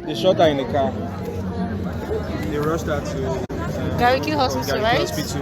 They shot her in the car. They rushed her to Lekki Hospital, Lekki right? Hospital.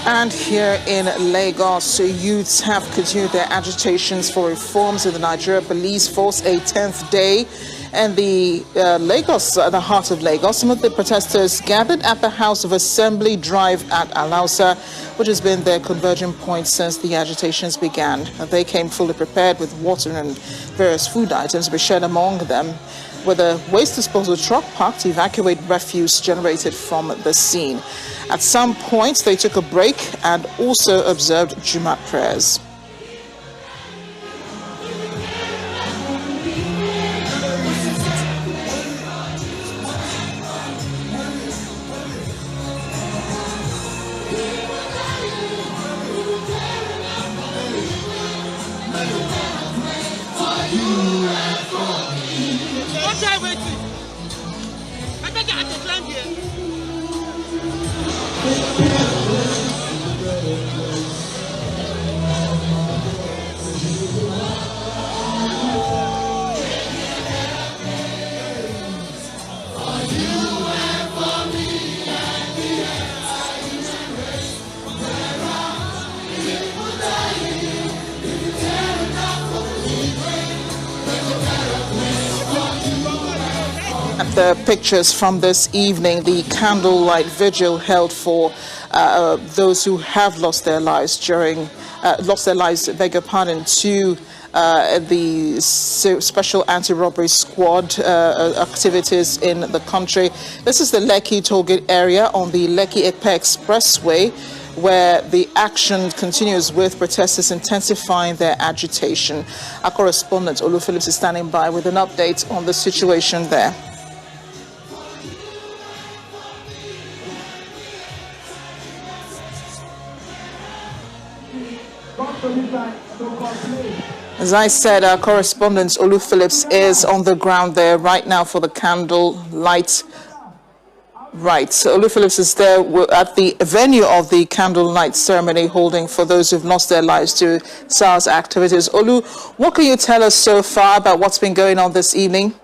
And here in Lagos, youths have continued their agitations for reforms in the Nigeria Police Force, a 10th day. And the the heart of Lagos, some of the protesters gathered at the House of Assembly Drive at Alausa, which has been their converging point since the agitations began. They came fully prepared with water and various food items to be shared among them, with a waste disposal truck parked to evacuate refuse generated from the scene. At some point, they took a break and also observed Jumat prayers. The pictures from this evening, the candlelight vigil held for those who have lost their lives to the special anti-robbery squad activities in the country. This is the Lekki Toll Gate area on the Lekki-Epe Expressway, where the action continues with protesters intensifying their agitation. Our correspondent Olu Phillips is standing by with an update on the situation there. As I said, our correspondent Olu Phillips is on the ground there right now for the candlelight. Right, so Olu Phillips is there at the venue of the candlelight ceremony holding for those who've lost their lives to SARS activities. Olu, what can you tell us so far about what's been going on this evening?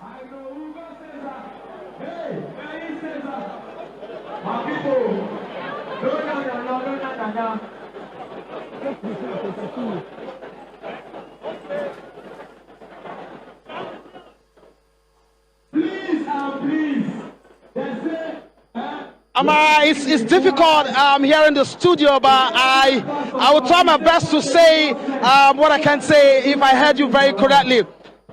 It's difficult here in the studio, but I will try my best to say what I can say if I heard you very correctly.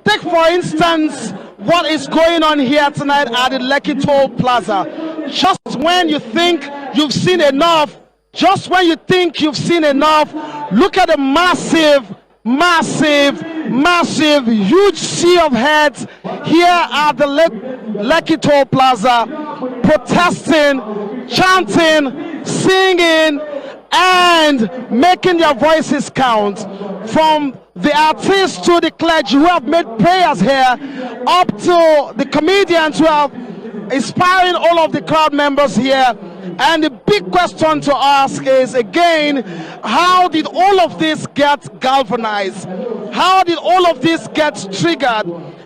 Take, for instance, what is going on here tonight at the Lekki Toll Plaza. Just when you think you've seen enough, look at the massive, huge sea of heads here at the Lekki Toll Plaza, protesting, chanting, singing, and making their voices count. From the artists to the clergy who have made prayers here, up to the comedians who are inspiring all of the crowd members here. And the big question to ask is, again, how did all of this get galvanized? How did all of this get triggered?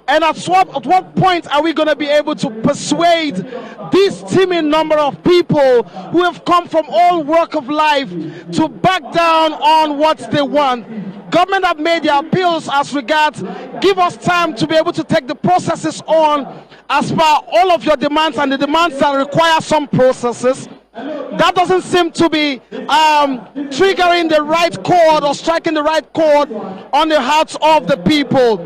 And at what point are we going to be able to persuade this teeming number of people who have come from all walk of life to back down on what they want? Government have made their appeals as regards, give us time to be able to take the processes on as per all of your demands, and the demands that require some processes. That doesn't seem to be triggering the right chord or striking the right chord on the hearts of the people.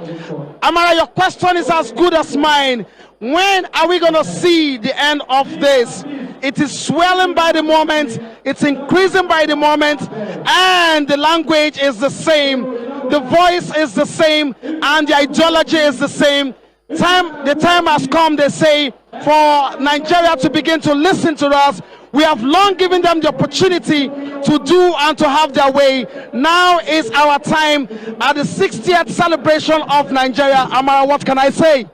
Amara, your question is as good as mine. When are we going to see the end of this? It is swelling by the moment, it's increasing by the moment, and the language is the same, the voice is the same, and the ideology is the same. The time has come, they say, for Nigeria to begin to listen to us. We have long given them the opportunity to do and to have their way. Now is our time at the 60th celebration of Nigeria. Amara, what can I say?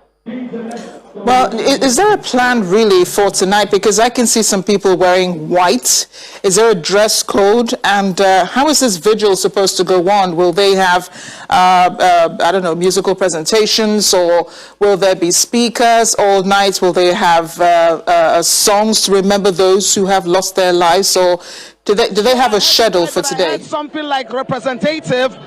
Well, is there a plan really for tonight? Because I can see some people wearing white. Is there a dress code? And how is this vigil supposed to go on? Will they have, I don't know, musical presentations, or will there be speakers all night? Will they have songs to remember those who have lost their lives? Or do they have a schedule for today? Something like representative.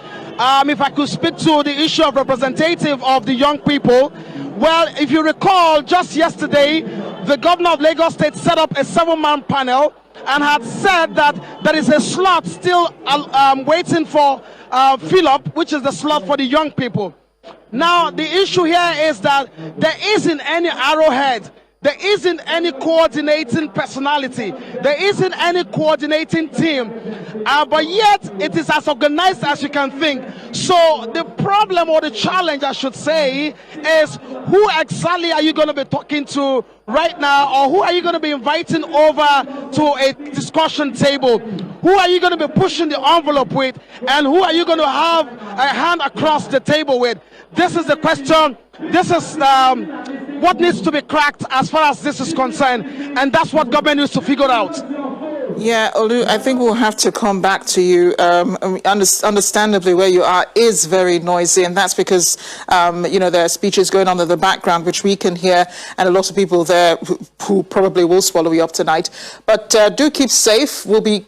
If I could speak to the issue of representative of the young people, well, if you recall, just yesterday, the governor of Lagos State set up a 7-man panel and had said that there is a slot still waiting for fill-up, which is the slot for the young people. Now, the issue here is that there isn't any arrowhead. There isn't any coordinating personality. There isn't any coordinating team. But yet, it is as organized as you can think. So the problem, or the challenge, I should say, is who exactly are you going to be talking to right now, or who are you going to be inviting over to a discussion table? Who are you going to be pushing the envelope with? And who are you going to have a hand across the table with? This is the question. This is what needs to be cracked as far as this is concerned, and that's what government needs to figure out. Yeah, Olu, I think we'll have to come back to you. Understandably, where you are is very noisy, and that's because, there are speeches going on in the background, which we can hear, and a lot of people there who probably will swallow you up tonight. But do keep safe. We'll be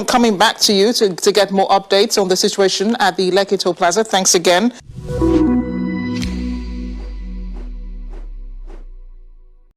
coming back to you to get more updates on the situation at the Lekki Toll Plaza. Thanks again.